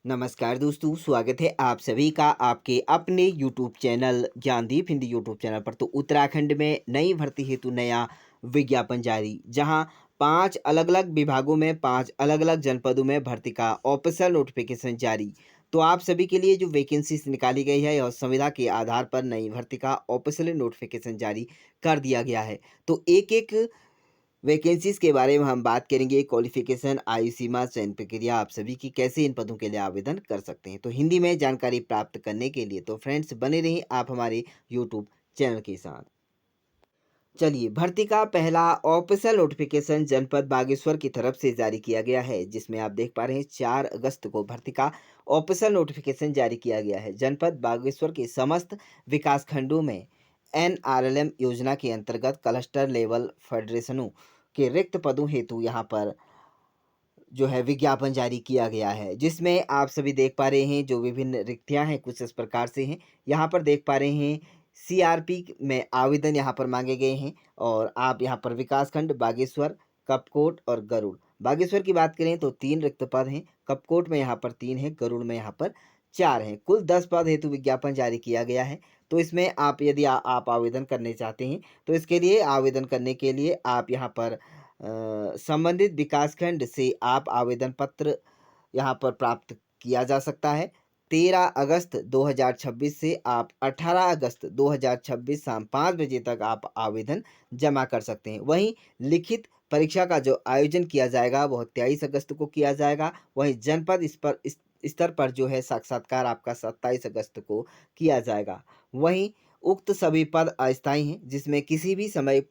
नमस्कार दोस्तों, स्वागत है आप सभी का आपके अपने YouTube channel Gyandeep Hindi YouTube channel पर। तो उत्तराखंड में नई भर्ती हेतु नया विज्ञापन जारी, जहां 5 अलग-अलग विभागों में 5 अलग-अलग जनपदों में भर्ती का ऑफिशियल नोटिफिकेशन जारी। तो आप सभी के लिए जो वैकेंसीज निकाली गई है और संविदा के आधार पर नई भर्ती का ऑफिशियल नोटिफिकेशन जारी कर दिया गया है। तो एक-एक वैकेंसीज़ के बारे में हम बात करेंगे, क्वालिफ़िकेशन, आयु सीमा, चयन प्रक्रिया आप सभी की, कैसे इन पदों के लिए आवेदन कर सकते हैं। तो हिंदी में जानकारी प्राप्त करने के लिए तो फ्रेंड्स बने रहिए आप हमारे यूट्यूब चैनल के साथ। चलिए, भर्ती का पहला ऑफिशियल नोटिफिकेशन जनपद बागेश्वर की तरफ से जारी किया गया है, जिसमें आप देख पा रहे हैं 4 अगस्त को भर्ती का ऑफिशियल नोटिफिकेशन जारी किया गया है। जनपद बागेश्वर के समस्त विकासखंडों में एनआरएलएम योजना के अंतर्गत क्लस्टर लेवल फेडरेशनों के रिक्त पदों हेतु यहाँ पर जो है विज्ञापन जारी किया गया है, जिसमें आप सभी देख पा रहे हैं जो विभिन्न रिक्तियां हैं कुछ इस प्रकार से हैं। यहाँ पर देख पा रहे हैं सीआरपी में आवेदन यहाँ पर मांगे गए हैं, और आप यहाँ पर विकासखंड बागेश्वर, कपकोट और गरुड़। बागेश्वर की बात करें तो 3 रिक्त पद हैं, कपकोट में यहाँ पर 3 है, गरुड़ में यहाँ पर 4 हैं। कुल 10 पद हेतु विज्ञापन जारी किया गया है। तो इसमें आप यदि आप आवेदन करने चाहते हैं, तो इसके लिए आवेदन करने के लिए आप यहाँ पर संबंधित विकासखंड से आप आवेदन पत्र यहाँ पर प्राप्त किया जा सकता है। 13 अगस्त 2026 से आप 18 अगस्त 2026 शाम 5 बजे तक आप आवेदन जमा कर सकते हैं। वहीं लिखित परीक्षा का जो आयोजन किया जाएगा वह 23 अगस्त को किया जाएगा। वहीं जनपद इस स्तर पर जो है साक्षात्कार आपका 27 अगस्त को किया जाएगा। वहीं उक्त सभी पद अस्थायी हैं, जिसमें किसी भी समय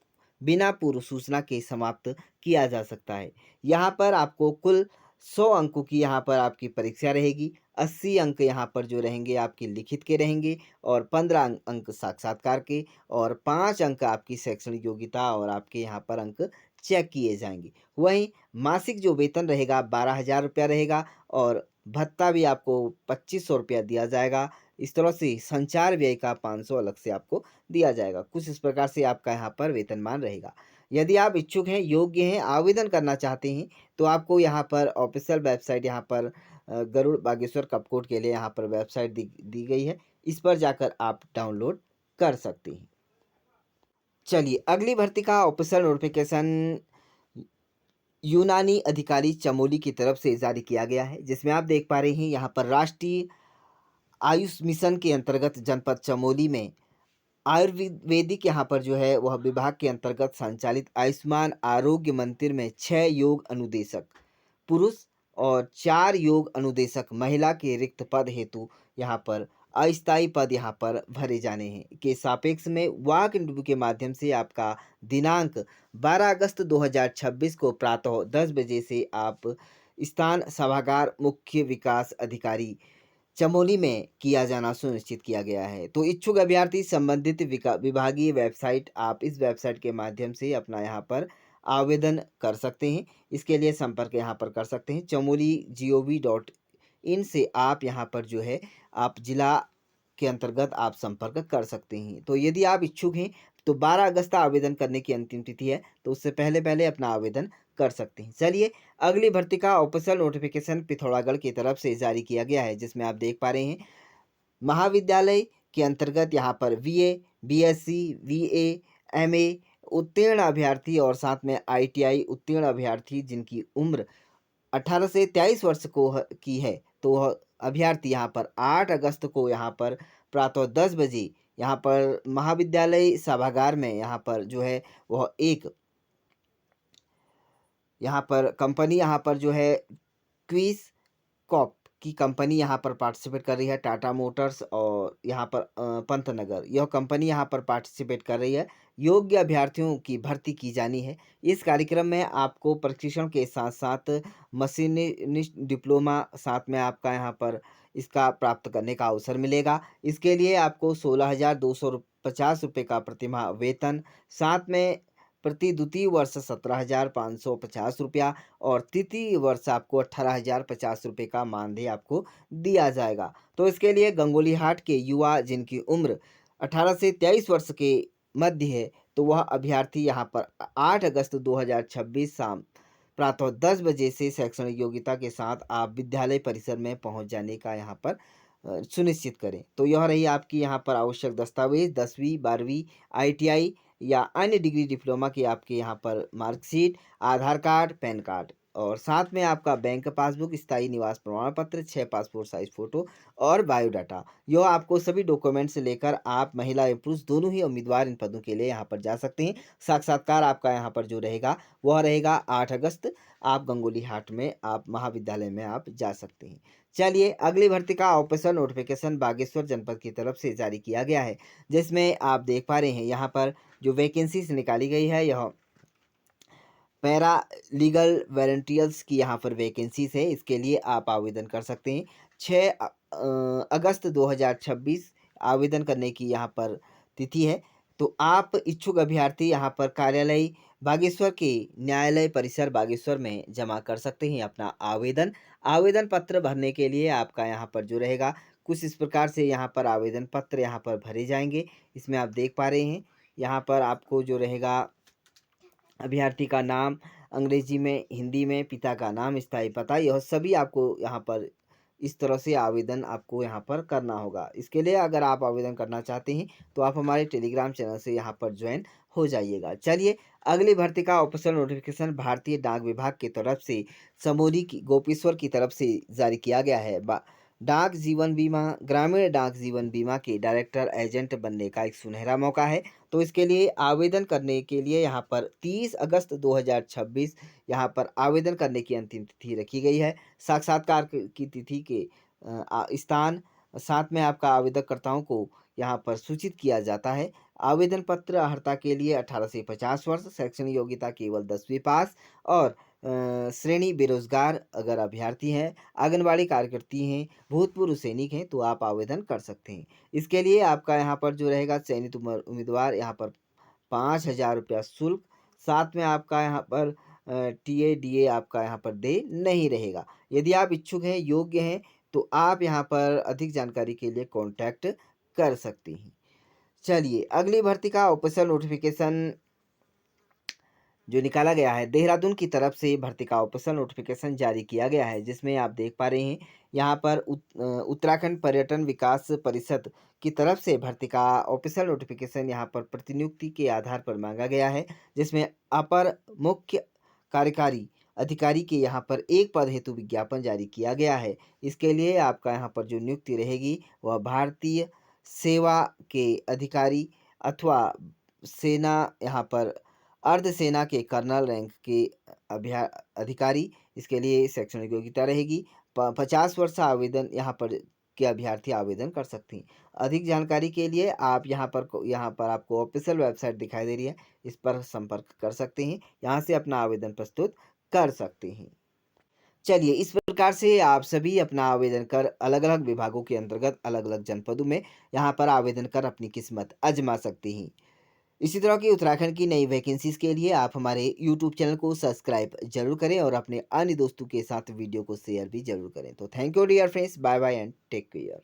बिना पूर्व सूचना के समाप्त किया जा सकता है। यहाँ पर आपको कुल 100 अंकों की यहाँ पर आपकी परीक्षा रहेगी। 80 अंक यहाँ पर जो रहेंगे आपके लिखित के रहेंगे, और 15 अंक साक्षात्कार के, और 5 अंक आपकी शैक्षणिक योग्यता और आपके यहाँ पर अंक चेक किए जाएंगे। वहीं मासिक जो वेतन रहेगा 12,000 रुपया रहेगा, और भत्ता भी आपको 2500 रुपया दिया जाएगा। इस तरह से संचार व्यय का 500 अलग से आपको दिया जाएगा। कुछ इस प्रकार से आपका यहाँ पर वेतनमान रहेगा। यदि आप इच्छुक हैं, योग्य हैं, आवेदन करना चाहते हैं, तो आपको यहाँ पर ऑफ़िशियल वेबसाइट यहाँ पर गरुड़ बागेश्वर कपकोट के लिए यहाँ पर वेबसाइट दी गई है। इस पर जाकर आप डाउनलोड कर सकते हैं। चलिए, अगली भर्ती का ऑफ़िशियल नोटिफ़िकेशन यूनानी अधिकारी चमोली की तरफ से जारी किया गया है, जिसमें आप देख पा रहे हैं यहाँ पर राष्ट्रीय आयुष मिशन के अंतर्गत जनपद चमोली में आयुर्वेदिक यहाँ पर जो है वह विभाग के अंतर्गत संचालित आयुष्मान आरोग्य मंदिर में 6 योग अनुदेशक पुरुष और 4 योग अनुदेशक महिला के रिक्त पद हेतु यहाँ पर अस्थायी पद यहाँ पर भरे जाने हैं के सापेक्ष में वाक इंटरव्यू के माध्यम से आपका दिनांक 12 अगस्त 2026 को प्रातः 10 बजे से आप स्थान सभागार मुख्य विकास अधिकारी चमोली में किया जाना सुनिश्चित किया गया है। तो इच्छुक अभ्यर्थी संबंधित विभागीय वेबसाइट, आप इस वेबसाइट के माध्यम से अपना यहाँ पर आवेदन कर सकते हैं। इसके लिए संपर्क यहाँ पर कर सकते हैं chamoli.gov.in से। आप यहाँ पर जो है आप जिला के अंतर्गत आप संपर्क कर सकते हैं। तो यदि आप इच्छुक हैं तो 12 अगस्त आवेदन करने की अंतिम तिथि है, तो उससे पहले अपना आवेदन कर सकते हैं। चलिए, अगली भर्ती का ऑफिशियल नोटिफिकेशन पिथौरागढ़ की तरफ से जारी किया गया है, जिसमें आप देख पा रहे हैं महाविद्यालय के अंतर्गत यहाँ पर बीए, बीएससी, बीए, एमए उत्तीर्ण अभ्यर्थी और साथ में आईटीआई उत्तीर्ण अभ्यर्थी जिनकी उम्र 18 से 23 वर्ष की है, तो वह अभ्यर्थी यहाँ पर 8 अगस्त को यहाँ पर प्रातः 10 बजे यहाँ पर महाविद्यालय सभागार में यहाँ पर जो है वह एक यहाँ पर कंपनी यहाँ पर जो है क्विस कॉप की कंपनी यहाँ पर पार्टिसिपेट कर रही है। टाटा मोटर्स और यहाँ पर पंतनगर, यह कंपनी यहाँ पर पार्टिसिपेट कर रही है। योग्य अभ्यर्थियों की भर्ती की जानी है। इस कार्यक्रम में आपको प्रशिक्षण के साथ साथ मशीनिस्ट डिप्लोमा साथ में आपका यहाँ पर इसका प्राप्त करने का अवसर मिलेगा। इसके लिए आपको 16,250 रुपये का प्रतिमाह वेतन, साथ में प्रति द्वितीय वर्ष 17,550 रुपया, और तृतीय वर्ष आपको 18,050 रुपये का मानदेय आपको दिया जाएगा। तो इसके लिए गंगोलीहाट के युवा जिनकी उम्र 18 से 23 वर्ष के मध्य है, तो वह अभ्यर्थी यहाँ पर 8 अगस्त 2026 शाम प्रातः 10 बजे से शैक्षणिक योग्यता के साथ आप विद्यालय परिसर में पहुंच जाने का यहाँ पर सुनिश्चित करें। तो यह रही आपकी यहाँ पर आवश्यक दस्तावेज 10वीं 12वीं ITI या अन्य डिग्री डिप्लोमा की आपके यहाँ पर मार्कशीट, आधार कार्ड, पैन कार्ड और साथ में आपका बैंक पासबुक, स्थायी निवास प्रमाण पत्र, 6 पासपोर्ट साइज फ़ोटो और बायोडाटा। यह आपको सभी डॉक्यूमेंट्स लेकर आप महिला एवं पुरुष दोनों ही उम्मीदवार इन पदों के लिए यहाँ पर जा सकते हैं। साक्षात्कार आपका यहाँ पर जो रहेगा वह रहेगा 8 अगस्त। आप गंगोली हाट में आप महाविद्यालय में आप जा सकते हैं। चलिए अगली भर्ती का ऑफिशियल नोटिफिकेशन बागेश्वर जनपद की तरफ से जारी किया गया है, जिसमें आप देख पा रहे हैं यहाँ पर जो वैकेंसीज निकाली गई है यह पैरा लीगल वॉलंटियर्स की यहाँ पर वैकेंसीज है। इसके लिए आप आवेदन कर सकते हैं। 6 अगस्त 2026 आवेदन करने की यहाँ पर तिथि है। तो आप इच्छुक अभ्यर्थी यहाँ पर कार्यालय बागेश्वर के न्यायालय परिसर बागेश्वर में जमा कर सकते हैं अपना आवेदन। आवेदन पत्र भरने के लिए आपका यहाँ पर जो रहेगा कुछ इस प्रकार से यहाँ पर आवेदन पत्र यहाँ पर भरे जाएंगे। इसमें आप देख पा रहे हैं यहाँ पर आपको जो रहेगा अभ्यर्थी का नाम अंग्रेजी में, हिंदी में, पिता का नाम, स्थायी पता, यह सभी आपको यहाँ पर इस तरह से आवेदन आपको यहाँ पर करना होगा। इसके लिए अगर आप आवेदन करना चाहते हैं तो आप हमारे टेलीग्राम चैनल से यहाँ पर ज्वाइन हो जाइएगा। चलिए अगली भर्ती का ऑफिशियल नोटिफिकेशन भारतीय डाक विभाग की तरफ से समोली की गोपेश्वर की तरफ से जारी किया गया है। डाक जीवन बीमा, ग्रामीण डाक जीवन बीमा के डायरेक्टर एजेंट बनने का एक सुनहरा मौका है। तो इसके लिए आवेदन करने के लिए यहाँ पर 30 अगस्त 2026 यहाँ पर आवेदन करने की अंतिम तिथि रखी गई है। साक्षात्कार की तिथि के स्थान साथ में आपका आवेदनकर्ताओं को यहाँ पर सूचित किया जाता है। आवेदन पत्र अर्हता के लिए 18 से 50 वर्ष, शैक्षणिक योग्यता केवल 10वीं पास और श्रेणी बेरोजगार अगर अभ्यर्थी हैं, आंगनबाड़ी कार्यकर्ती हैं, भूतपूर्व सैनिक हैं तो आप आवेदन कर सकते हैं। इसके लिए आपका यहाँ पर जो रहेगा चयनित उम्मीदवार यहाँ पर 5,000 रुपया शुल्क, साथ में आपका यहाँ पर TADA आपका यहाँ पर दे नहीं रहेगा। यदि आप इच्छुक हैं, योग्य हैं तो आप यहाँ पर अधिक जानकारी के लिए कॉन्टैक्ट कर सकते हैं। चलिए अगली भर्ती का ऑफिशियल नोटिफिकेशन जो निकाला गया है देहरादून की तरफ से भर्ती का ऑफिशियल नोटिफिकेशन जारी किया गया है, जिसमें आप देख पा रहे हैं यहाँ पर उत्तराखंड पर्यटन विकास परिषद की तरफ से भर्ती का ऑफिशियल नोटिफिकेशन यहाँ पर प्रतिनियुक्ति के आधार पर मांगा गया है, जिसमें अपर मुख्य कार्यकारी अधिकारी के यहाँ पर एक पद हेतु विज्ञापन जारी किया गया है। इसके लिए आपका यहाँ पर जो नियुक्ति रहेगी वह भारतीय सेवा के अधिकारी अथवा सेना यहाँ पर अर्धसेना के कर्नल रैंक के अधिकारी। इसके लिए शैक्षणिक योग्यता रहेगी 50 वर्ष आवेदन यहाँ पर के अभ्यर्थी आवेदन कर सकते हैं। अधिक जानकारी के लिए आप यहाँ पर आपको ऑफिशियल वेबसाइट दिखाई दे रही है, इस पर संपर्क कर सकते हैं, यहाँ से अपना आवेदन प्रस्तुत कर सकते हैं। चलिए इस प्रकार से आप सभी अपना आवेदन कर अलग अलग विभागों के अंतर्गत अलग अलग जनपदों में यहाँ पर आवेदन कर अपनी किस्मत आजमा सकते हैं। इसी तरह की उत्तराखंड की नई वैकेंसीज के लिए आप हमारे यूट्यूब चैनल को सब्सक्राइब जरूर करें और अपने अन्य दोस्तों के साथ वीडियो को शेयर भी जरूर करें। तो thank you dear friends, bye bye and take care.